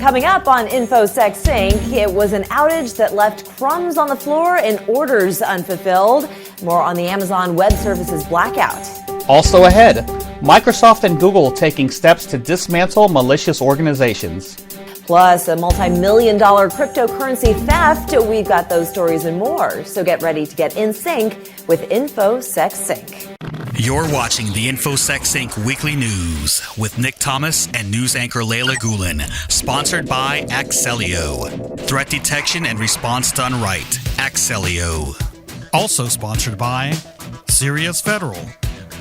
Coming up on InfoSecSync, it was an outage that left crumbs on the floor and orders unfulfilled. More on the Amazon Web Services blackout. Also ahead, Microsoft and Google taking steps to dismantle malicious organizations. Plus, a multi-million-dollar cryptocurrency theft. We've got those stories and more. So get ready to get in sync with InfoSecSync. You're watching the InfoSecSync Weekly News with Nick Thomas and news anchor Leyla Gulen, sponsored by Axellio. Threat detection and response done right. Axellio. Also sponsored by Sirius Federal.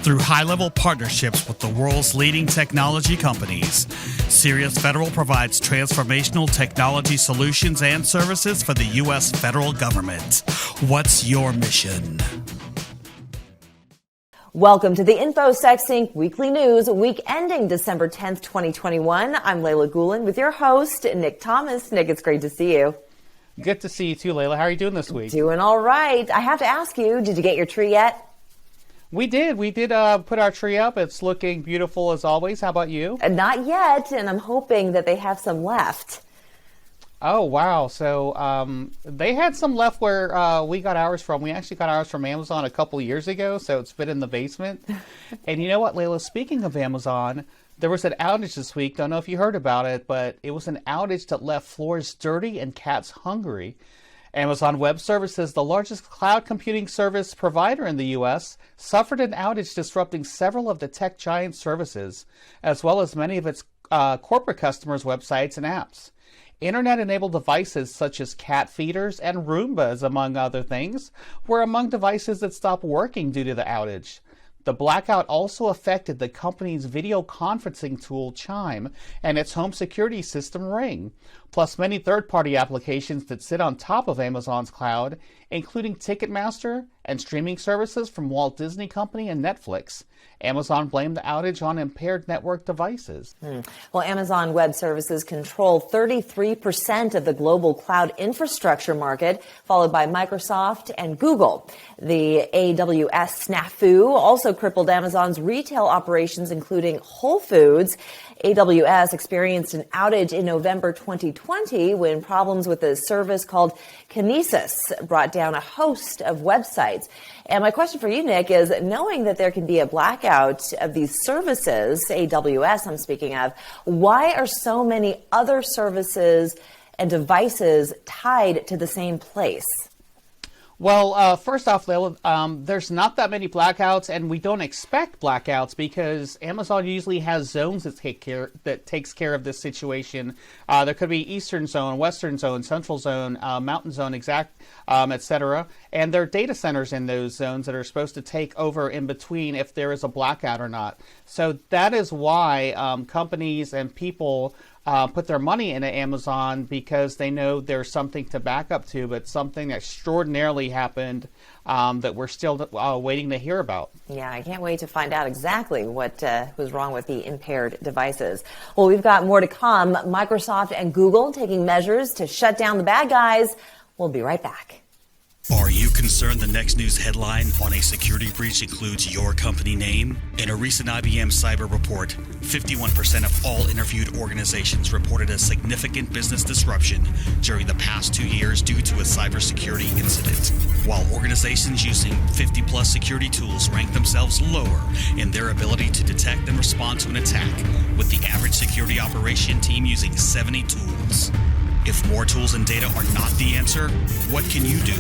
Through high-level partnerships with the world's leading technology companies, Sirius Federal provides transformational technology solutions and services for the U.S. federal government. What's your mission? Welcome to the InfoSecSync Weekly News, week ending December 10th, 2021. I'm Leyla Gulen with your host, Nick Thomas. Nick, it's great to see you. Good to see you too, Leyla. How are you doing this week? Doing all right. I have to ask you, did you get your tree yet? We did put our tree up. It's looking beautiful as always. How about you? Not yet, and I'm hoping that they have some left. Oh, wow. So they had some left where we got ours from. We actually got ours from Amazon a couple years ago, so it's been in the basement. And you know what, Leyla? Speaking of Amazon, there was an outage this week. Don't know if you heard about it, but it was an outage that left floors dirty and cats hungry. Amazon Web Services, the largest cloud computing service provider in the U.S., suffered an outage disrupting several of the tech giant's services, as well as many of its corporate customers' websites and apps. Internet-enabled devices such as cat feeders and Roombas, among other things, were among devices that stopped working due to the outage. The blackout also affected the company's video conferencing tool Chime and its home security system Ring, plus many third-party applications that sit on top of Amazon's cloud, including Ticketmaster and streaming services from Walt Disney Company and Netflix. Amazon blamed the outage on impaired network devices. Well, Amazon Web Services control 33% of the global cloud infrastructure market, followed by Microsoft and Google. The AWS snafu also crippled Amazon's retail operations, including Whole Foods. AWS experienced an outage in November 2020 when problems with a service called Kinesis brought down a host of websites. And my question for you, Nick, is knowing that there can be a blackout of these services, AWS I'm speaking of, why are so many other services and devices tied to the same place? Well, first off, Leyla, there's not that many blackouts, and we don't expect blackouts because Amazon usually has zones that takes care of this situation. There could be Eastern Zone, Western Zone, Central Zone, Mountain Zone, etc. And there are data centers in those zones that are supposed to take over in between if there is a blackout or not. So that is why companies and people put their money into Amazon, because they know there's something to back up to, but something extraordinarily happened that we're still waiting to hear about. Yeah, I can't wait to find out exactly what was wrong with the impaired devices. Well, we've got more to come. Microsoft and Google taking measures to shut down the bad guys. We'll be right back. Are you concerned the next news headline on a security breach includes your company name? In a recent IBM cyber report, 51% of all interviewed organizations reported a significant business disruption during the past 2 years due to a cybersecurity incident, while organizations using 50-plus security tools rank themselves lower in their ability to detect and respond to an attack, with the average security operation team using 70 tools. If more tools and data are not the answer, what can you do?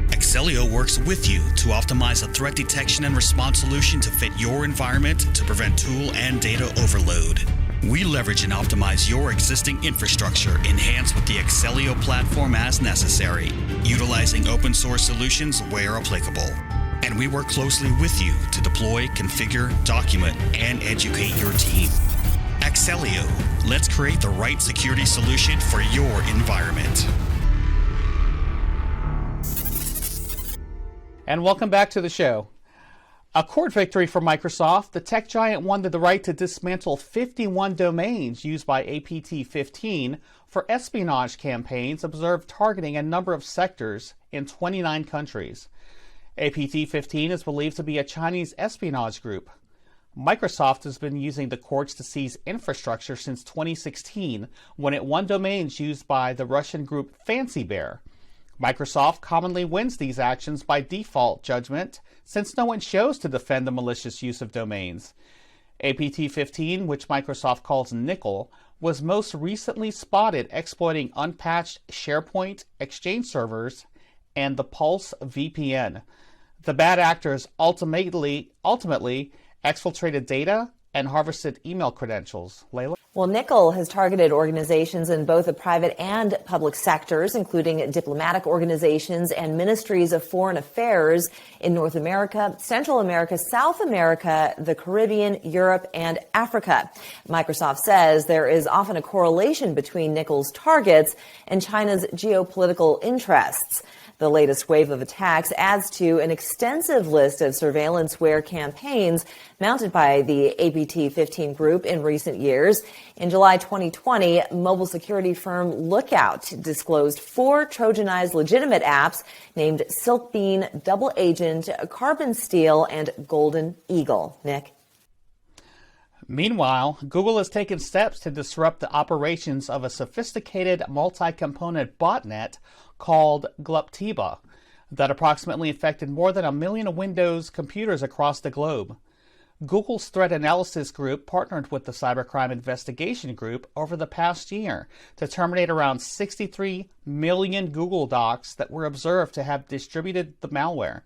Axellio works with you to optimize a threat detection and response solution to fit your environment to prevent tool and data overload. We leverage and optimize your existing infrastructure, enhanced with the Axellio platform as necessary, utilizing open source solutions where applicable. And we work closely with you to deploy, configure, document, and educate your team. Axellio, let's create the right security solution for your environment. And welcome back to the show. A court victory for Microsoft. The tech giant won the right to dismantle 51 domains used by APT-15 for espionage campaigns observed targeting a number of sectors in 29 countries. APT-15 is believed to be a Chinese espionage group. Microsoft has been using the courts to seize infrastructure since 2016, when it won domains used by the Russian group Fancy Bear. Microsoft commonly wins these actions by default judgment, since no one chose to defend the malicious use of domains. APT-15, which Microsoft calls Nickel, was most recently spotted exploiting unpatched SharePoint Exchange servers and the Pulse VPN. The bad actors ultimately exfiltrated data and harvested email credentials. Leyla? Well, Nickel has targeted organizations in both the private and public sectors, including diplomatic organizations and ministries of foreign affairs in North America, Central America, South America, the Caribbean, Europe, and Africa. Microsoft says there is often a correlation between Nickel's targets and China's geopolitical interests. The latest wave of attacks adds to an extensive list of surveillanceware campaigns mounted by the APT-15 group in recent years. In July 2020, mobile security firm Lookout disclosed 4 Trojanized legitimate apps named Silkbean, Double Agent, Carbon Steel, and Golden Eagle. Nick? Meanwhile, Google has taken steps to disrupt the operations of a sophisticated multi-component botnet called Gluptiba that approximately infected more than 1 million Windows computers across the globe. Google's threat analysis group partnered with the Cybercrime Investigation Group over the past year to terminate around 63 million Google Docs that were observed to have distributed the malware.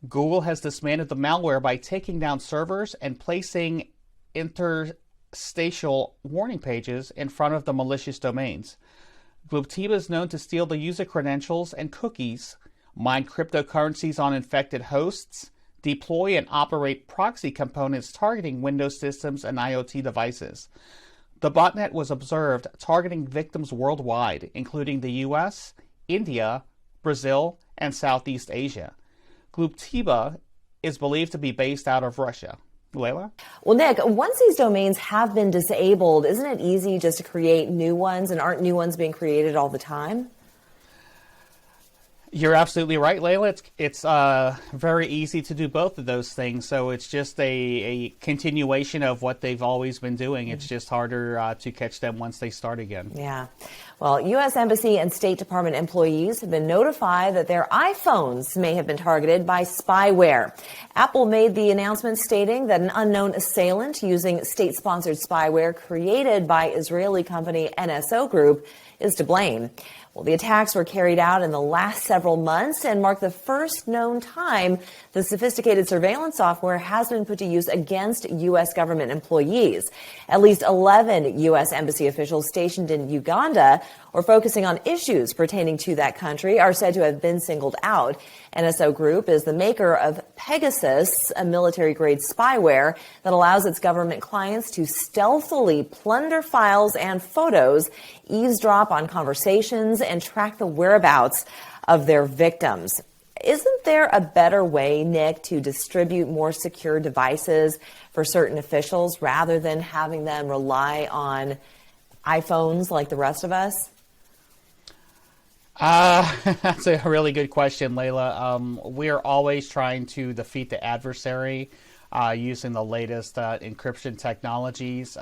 Google has dismantled the malware by taking down servers and placing interstitial warning pages in front of the malicious domains. Gluptiba is known to steal the user credentials and cookies, mine cryptocurrencies on infected hosts, deploy and operate proxy components targeting Windows systems and IoT devices. The botnet was observed targeting victims worldwide, including the US, India, Brazil, and Southeast Asia. Gluptiba is believed to be based out of Russia. Leyla? Well, Nick, once these domains have been disabled, isn't it easy just to create new ones, and aren't new ones being created all the time? You're absolutely right, Leyla. It's very easy to do both of those things. So it's just a continuation of what they've always been doing. It's just harder to catch them once they start again. Yeah. Well, U.S. Embassy and State Department employees have been notified that their iPhones may have been targeted by spyware. Apple made the announcement stating that an unknown assailant using state-sponsored spyware created by Israeli company NSO Group is to blame. Well, the attacks were carried out in the last several months and mark the first known time the sophisticated surveillance software has been put to use against U.S. government employees. At least 11 U.S. embassy officials stationed in Uganda or focusing on issues pertaining to that country are said to have been singled out. NSO Group is the maker of Pegasus, a military-grade spyware that allows its government clients to stealthily plunder files and photos, eavesdrop on conversations, and track the whereabouts of their victims. Isn't there a better way, Nick, to distribute more secure devices for certain officials rather than having them rely on iPhones like the rest of us? That's a really good question, Leyla. We're always trying to defeat the adversary using the latest encryption technologies.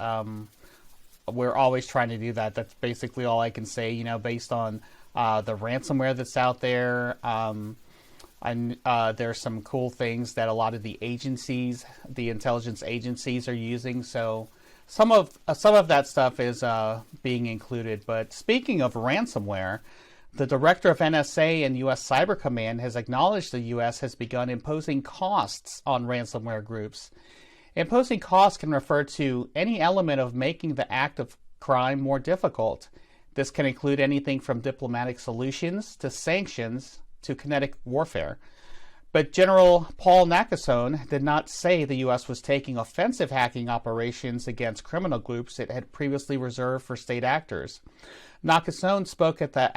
We're always trying to do that. That's basically all I can say, based on the ransomware that's out there. There's some cool things that a lot of the agencies, the intelligence agencies, are using. So some of that stuff is being included. But speaking of ransomware, the director of NSA and U.S. Cyber Command has acknowledged the U.S. has begun imposing costs on ransomware groups. Imposing costs can refer to any element of making the act of crime more difficult. This can include anything from diplomatic solutions to sanctions to kinetic warfare. But General Paul Nakasone did not say the U.S. was taking offensive hacking operations against criminal groups it had previously reserved for state actors. Nakasone spoke at the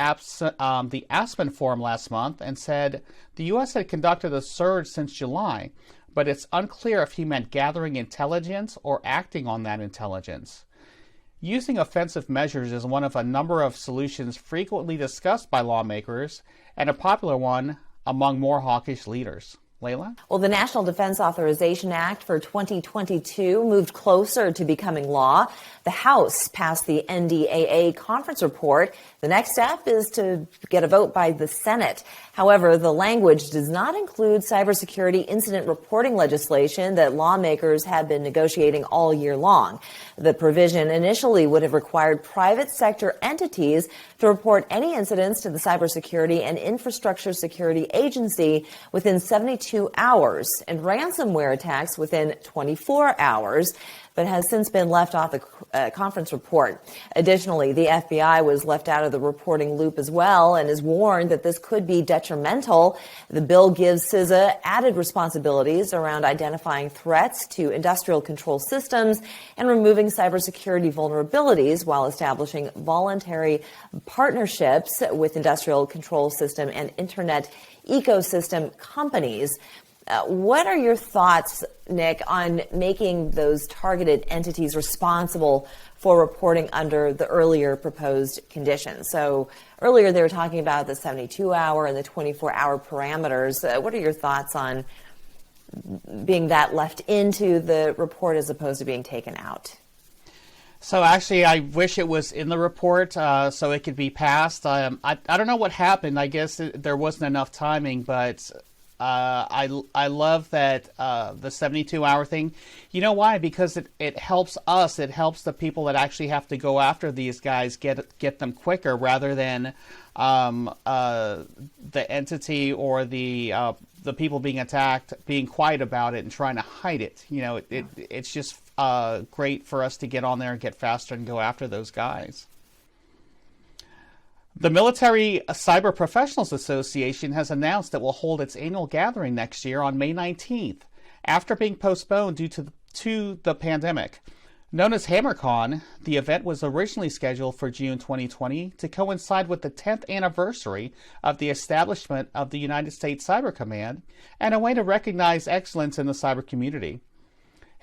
Aspen Forum last month and said the U.S. had conducted a surge since July, but it's unclear if he meant gathering intelligence or acting on that intelligence. Using offensive measures is one of a number of solutions frequently discussed by lawmakers and a popular one among more hawkish leaders. Leyla? Well, the National Defense Authorization Act for 2022 moved closer to becoming law. The House passed the NDAA conference report. The next step is to get a vote by the Senate. However, the language does not include cybersecurity incident reporting legislation that lawmakers have been negotiating all year long. The provision initially would have required private sector entities to report any incidents to the Cybersecurity and Infrastructure Security Agency within 72 hours and ransomware attacks within 24 hours, but has since been left off the conference report. Additionally, the FBI was left out of the reporting loop as well and is warned that this could be detrimental. The bill gives CISA added responsibilities around identifying threats to industrial control systems and removing cybersecurity vulnerabilities while establishing voluntary partnerships with industrial control system and internet ecosystem companies. What are your thoughts, Nick, on making those targeted entities responsible for reporting under the earlier proposed conditions? So earlier they were talking about the 72-hour and the 24-hour parameters. What are your thoughts on being that left into the report as opposed to being taken out? So actually, I wish it was in the report so it could be passed. I don't know what happened. I guess there wasn't enough timing, but I love that the 72-hour thing. You know why? Because it helps us. It helps the people that actually have to go after these guys get them quicker rather than the entity or the people being attacked being quiet about it and trying to hide it. You know, it's just great for us to get on there and get faster and go after those guys. The Military Cyber Professionals Association has announced it will hold its annual gathering next year on May 19th, after being postponed due to the pandemic. Known as HammerCon, the event was originally scheduled for June 2020 to coincide with the 10th anniversary of the establishment of the United States Cyber Command and a way to recognize excellence in the cyber community.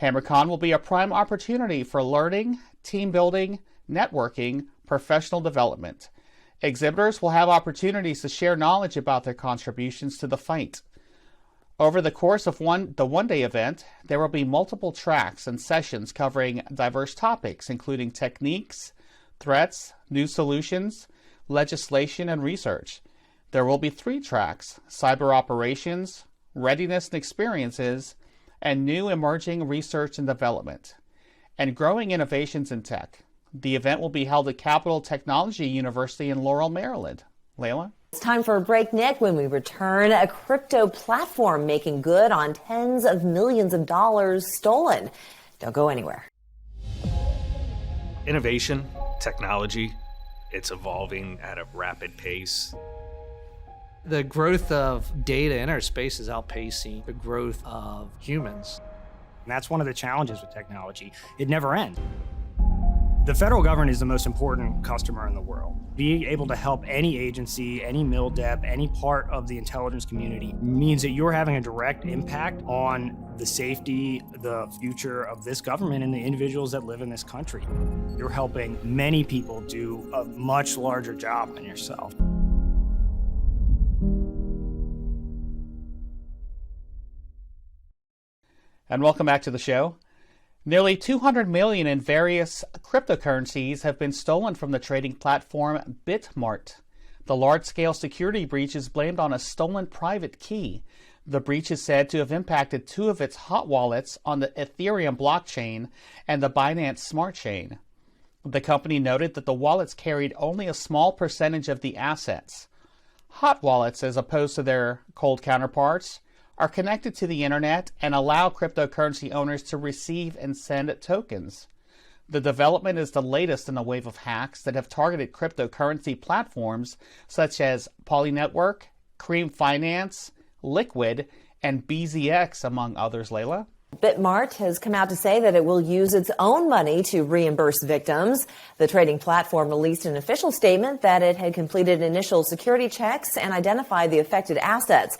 HammerCon will be a prime opportunity for learning, team building, networking, professional development. Exhibitors will have opportunities to share knowledge about their contributions to the fight. Over the course of the one-day event, there will be multiple tracks and sessions covering diverse topics, including techniques, threats, new solutions, legislation, and research. There will be 3 tracks: cyber operations, readiness and experiences, and new emerging research and development, and growing innovations in tech. The event will be held at Capital Technology University in Laurel, Maryland. Leyla? It's time for a break, Nick. When we return, a crypto platform making good on tens of millions of dollars stolen. Don't go anywhere. Innovation, technology, it's evolving at a rapid pace. The growth of data in our space is outpacing the growth of humans. And that's one of the challenges with technology. It never ends. The federal government is the most important customer in the world. Being able to help any agency, any MilDep, any part of the intelligence community means that you're having a direct impact on the safety, the future of this government and the individuals that live in this country. You're helping many people do a much larger job than yourself. And welcome back to the show. Nearly 200 million in various cryptocurrencies have been stolen from the trading platform Bitmart. The large-scale security breach is blamed on a stolen private key. The breach is said to have impacted 2 of its hot wallets on the Ethereum blockchain and the Binance Smart Chain. The company noted that the wallets carried only a small percentage of the assets. Hot wallets, as opposed to their cold counterparts, are connected to the internet and allow cryptocurrency owners to receive and send tokens. The development is the latest in a wave of hacks that have targeted cryptocurrency platforms such as Polynetwork, Cream Finance, Liquid, and BZX, among others. Leyla? Bitmart has come out to say that it will use its own money to reimburse victims. The trading platform released an official statement that it had completed initial security checks and identified the affected assets.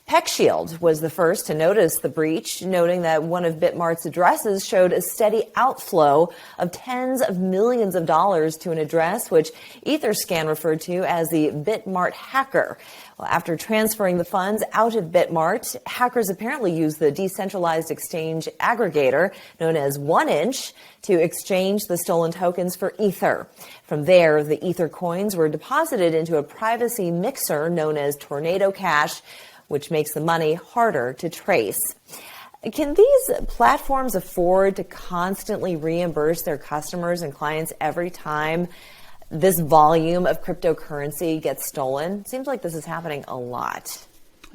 PeckShield was the first to notice the breach, noting that one of Bitmart's addresses showed a steady outflow of tens of millions of dollars to an address which Etherscan referred to as the Bitmart hacker. Well, after transferring the funds out of Bitmart, hackers apparently used the decentralized exchange aggregator known as 1inch to exchange the stolen tokens for Ether. From there, the Ether coins were deposited into a privacy mixer known as Tornado Cash, which makes the money harder to trace. Can these platforms afford to constantly reimburse their customers and clients every time this volume of cryptocurrency gets stolen? Seems like this is happening a lot.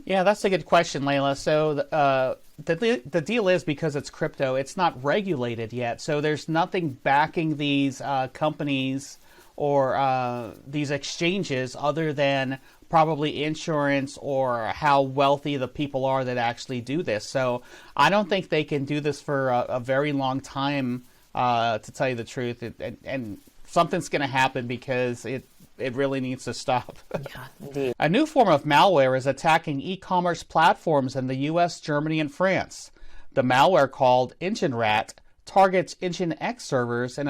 Yeah, that's a good question, Leyla. So the deal is, because it's crypto, it's not regulated yet. So there's nothing backing these companies or these exchanges other than probably insurance or how wealthy the people are that actually do this. So I don't think they can do this for a very long time, to tell you the truth. And something's going to happen because it really needs to stop. Yeah, indeed. A new form of malware is attacking e-commerce platforms in the US, Germany, and France. The malware, called EngineRat, targets Nginx servers in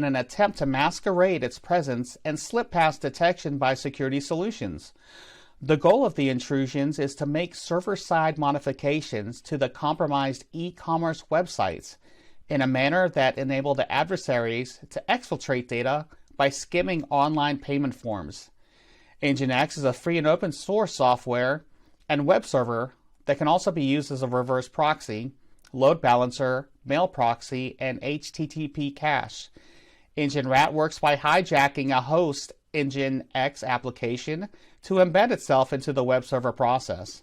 an attempt to masquerade its presence and slip past detection by security solutions. The goal of the intrusions is to make server-side modifications to the compromised e-commerce websites in a manner that enable the adversaries to exfiltrate data by skimming online payment forms. Nginx is a free and open source software and web server that can also be used as a reverse proxy, load balancer, mail proxy, and HTTP cache. EngineRat works by hijacking a host Nginx application to embed itself into the web server process.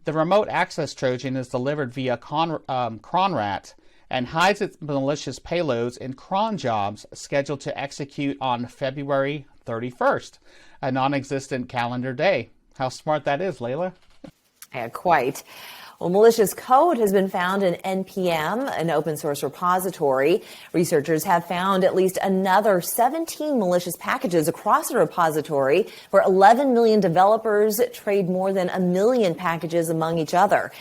The remote access Trojan is delivered via cronrat and hides its malicious payloads in cron jobs scheduled to execute on February 31st, a non-existent calendar day. How smart that is, Leyla. Yeah, quite. Well, malicious code has been found in NPM, an open source repository. Researchers have found at least another 17 malicious packages across the repository, where 11 million developers trade more than 1 million packages among each other.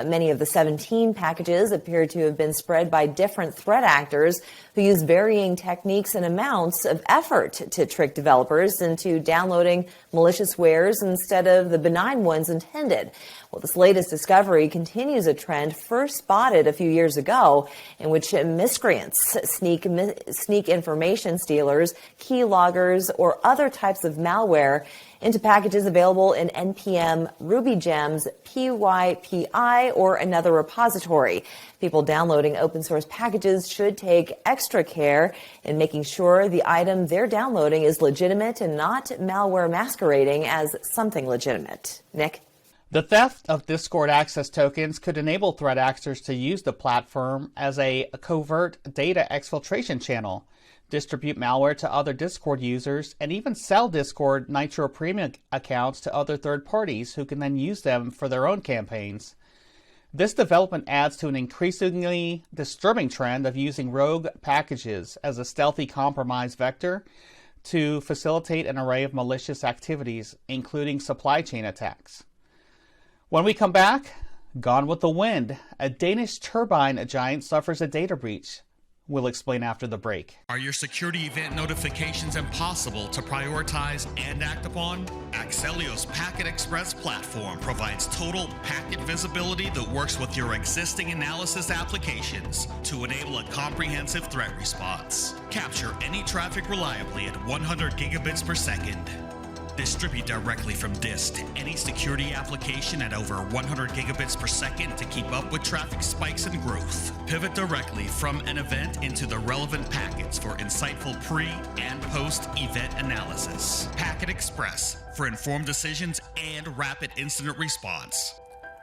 Many of the 17 packages appear to have been spread by different threat actors who use varying techniques and amounts of effort to trick developers into downloading malicious wares instead of the benign ones intended. Well, this latest discovery continues a trend first spotted a few years ago, in which miscreants sneak information stealers, keyloggers, or other types of malware into packages available in NPM, RubyGems, PYPI, or another repository. People downloading open source packages should take extra care in making sure the item they're downloading is legitimate and not malware masquerading as something legitimate. Nick? The theft of Discord access tokens could enable threat actors to use the platform as a covert data exfiltration channel, distribute malware to other Discord users, and even sell Discord Nitro Premium accounts to other third parties who can then use them for their own campaigns. This development adds to an increasingly disturbing trend of using rogue packages as a stealthy compromise vector to facilitate an array of malicious activities, including supply chain attacks. When we come back, Gone with the Wind, a Danish turbine giant suffers a data breach. We'll explain after the break. Are your security event notifications impossible to prioritize and act upon? Axelio's Packet Express platform provides total packet visibility that works with your existing analysis applications to enable a comprehensive threat response. Capture any traffic reliably at 100 gigabits per second. Distribute directly from disk to any security application at over 100 gigabits per second to keep up with traffic spikes and growth. Pivot directly from an event into the relevant packets for insightful pre- and post-event analysis. Packet Express for informed decisions and rapid incident response.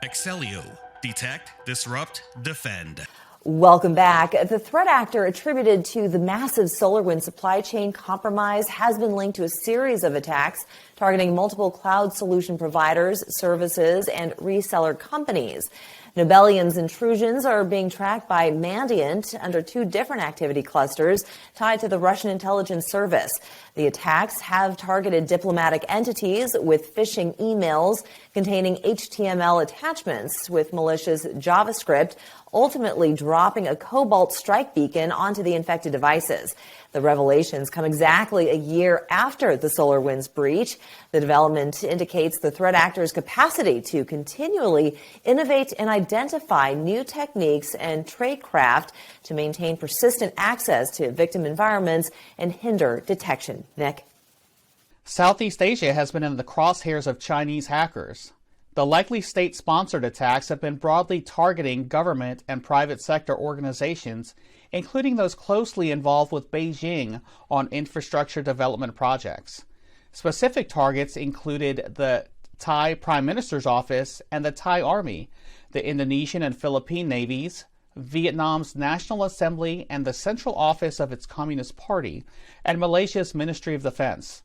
Axelio. Detect, disrupt, defend. Welcome back. The threat actor attributed to the massive SolarWinds supply chain compromise has been linked to a series of attacks targeting multiple cloud solution providers, services, and reseller companies. Nobelium's intrusions are being tracked by Mandiant under 2 different activity clusters tied to the Russian intelligence service. The attacks have targeted diplomatic entities with phishing emails containing HTML attachments with malicious JavaScript, ultimately dropping a cobalt strike beacon onto the infected devices. The revelations come exactly a year after the SolarWinds breach. The development indicates the threat actors' capacity to continually innovate and identify new techniques and tradecraft to maintain persistent access to victim environments and hinder detection. Nick? Southeast Asia has been in the crosshairs of Chinese hackers. The likely state-sponsored attacks have been broadly targeting government and private sector organizations, including those closely involved with Beijing on infrastructure development projects. Specific targets included the Thai Prime Minister's office and the Thai Army, the Indonesian and Philippine navies, Vietnam's National Assembly and the central office of its Communist Party, and Malaysia's Ministry of Defense.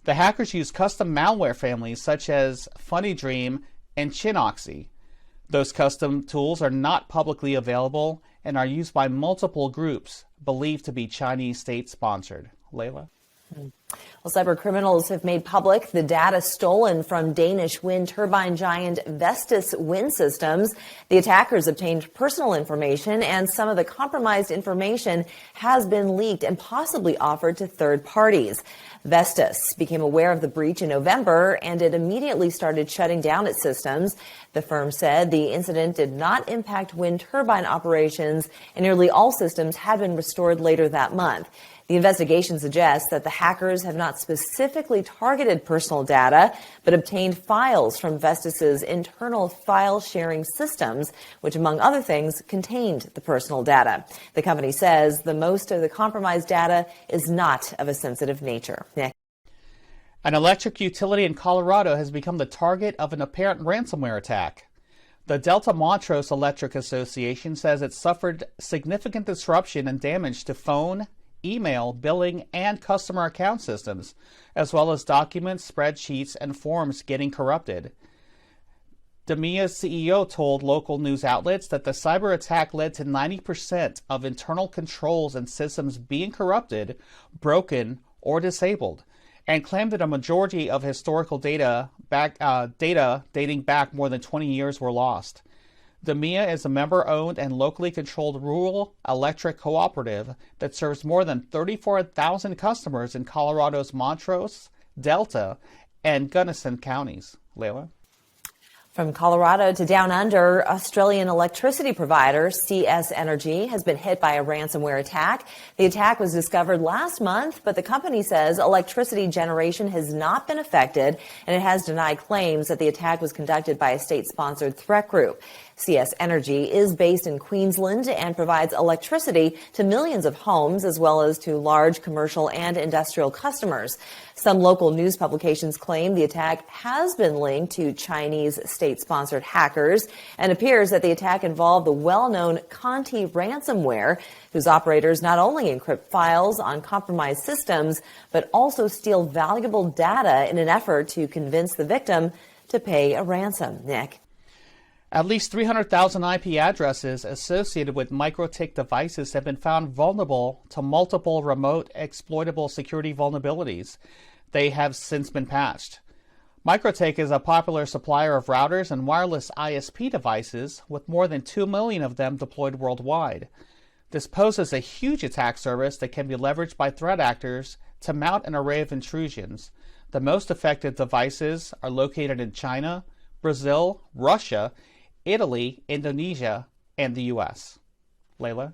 The hackers used custom malware families such as Funny Dream and Chinoxy. Those custom tools are not publicly available and are used by multiple groups believed to be Chinese state-sponsored. Leyla? Well, cyber criminals have made public the data stolen from Danish wind turbine giant Vestas wind systems. The attackers obtained personal information, and some of the compromised information has been leaked and possibly offered to third parties. Vestas became aware of the breach in November, and it immediately started shutting down its systems. The firm said the incident did not impact wind turbine operations, and nearly all systems had been restored later that month. The investigation suggests that the hackers have not specifically targeted personal data, but obtained files from Vestas's internal file sharing systems, which, among other things, contained the personal data. The company says the most of the compromised data is not of a sensitive nature. Nick? An electric utility in Colorado has become the target of an apparent ransomware attack. The Delta Montrose Electric Association says it suffered significant disruption and damage to phone, email, billing, and customer account systems, as well as documents, spreadsheets, and forms getting corrupted. DMIA's CEO told local news outlets that the cyber attack led to 90% of internal controls and systems being corrupted, broken, or disabled, and claimed that a majority of historical data dating back more than 20 years were lost. DMIA is a member-owned and locally controlled rural electric cooperative that serves more than 34,000 customers in Colorado's Montrose, Delta, and Gunnison counties. Leyla? From Colorado to down under, Australian electricity provider CS Energy has been hit by a ransomware attack. The attack was discovered last month, but the company says electricity generation has not been affected, and it has denied claims that the attack was conducted by a state-sponsored threat group. CS Energy is based in Queensland and provides electricity to millions of homes as well as to large commercial and industrial customers. Some local news publications claim the attack has been linked to Chinese state-sponsored hackers, and appears that the attack involved the well-known Conti ransomware, whose operators not only encrypt files on compromised systems, but also steal valuable data in an effort to convince the victim to pay a ransom. Nick? At least 300,000 IP addresses associated with Microtech devices have been found vulnerable to multiple remote exploitable security vulnerabilities. They have since been patched. Microtech is a popular supplier of routers and wireless ISP devices, with more than 2 million of them deployed worldwide. This poses a huge attack surface that can be leveraged by threat actors to mount an array of intrusions. The most affected devices are located in China, Brazil, Russia, Italy, Indonesia, and the U.S. Leyla?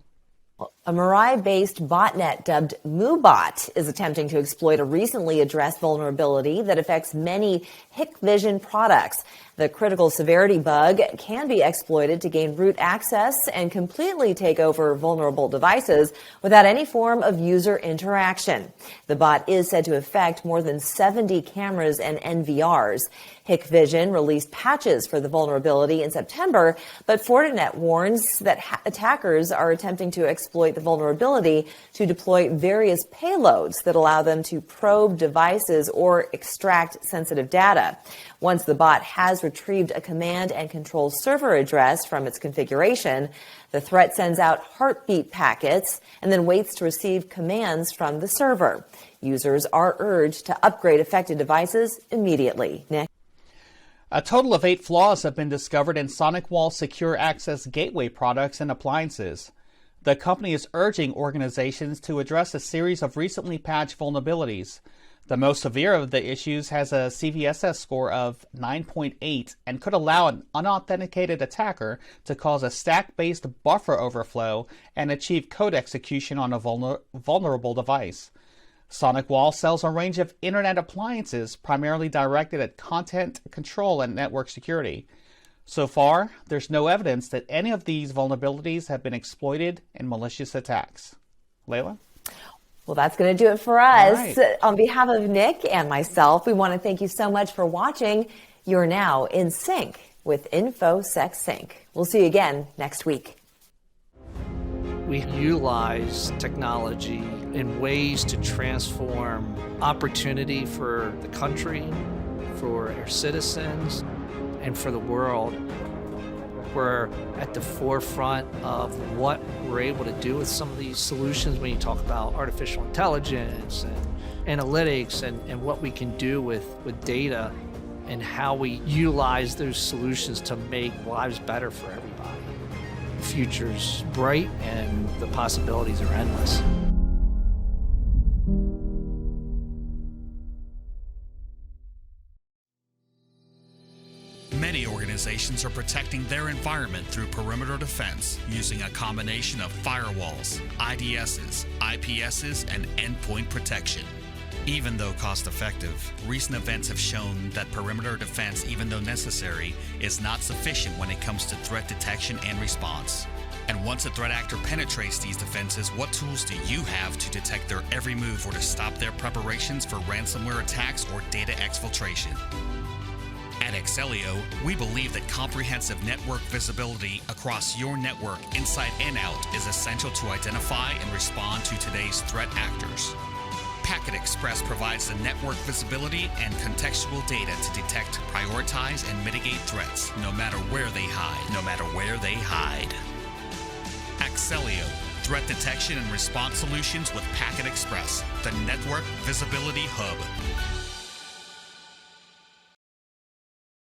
A Mirai-based botnet dubbed MooBot is attempting to exploit a recently addressed vulnerability that affects many Hikvision products. The critical severity bug can be exploited to gain root access and completely take over vulnerable devices without any form of user interaction. The bot is said to affect more than 70 cameras and NVRs. Hikvision released patches for the vulnerability in September, but Fortinet warns that attackers are attempting to exploit the vulnerability to deploy various payloads that allow them to probe devices or extract sensitive data. Once the bot has retrieved a command and control server address from its configuration, the threat sends out heartbeat packets and then waits to receive commands from the server. Users are urged to upgrade affected devices immediately. Nick? A total of 8 flaws have been discovered in SonicWall secure access gateway products and appliances. The company is urging organizations to address a series of recently patched vulnerabilities. The most severe of the issues has a CVSS score of 9.8 and could allow an unauthenticated attacker to cause a stack-based buffer overflow and achieve code execution on a vulnerable device. SonicWall sells a range of internet appliances primarily directed at content control and network security. So far, there's no evidence that any of these vulnerabilities have been exploited in malicious attacks. Leyla? Well, that's going to do it for us. Right. On behalf of Nick and myself, we want to thank you so much for watching. You're now in sync with InfoSecSync. We'll see you again next week. We utilize technology in ways to transform opportunity for the country, for our citizens, and for the world. We're at the forefront of what we're able to do with some of these solutions when you talk about artificial intelligence and analytics and what we can do with data and how we utilize those solutions to make lives better for everybody. The future's bright and the possibilities are endless. Many organizations are protecting their environment through perimeter defense using a combination of firewalls, IDSs, IPSs, and endpoint protection. Even though cost-effective, recent events have shown that perimeter defense, even though necessary, is not sufficient when it comes to threat detection and response. And once a threat actor penetrates these defenses, what tools do you have to detect their every move or to stop their preparations for ransomware attacks or data exfiltration? At Excelio, we believe that comprehensive network visibility across your network inside and out is essential to identify and respond to today's threat actors. Packet Express provides the network visibility and contextual data to detect, prioritize, and mitigate threats, no matter where they hide. Excelio, threat detection and response solutions with Packet Express, the network visibility hub.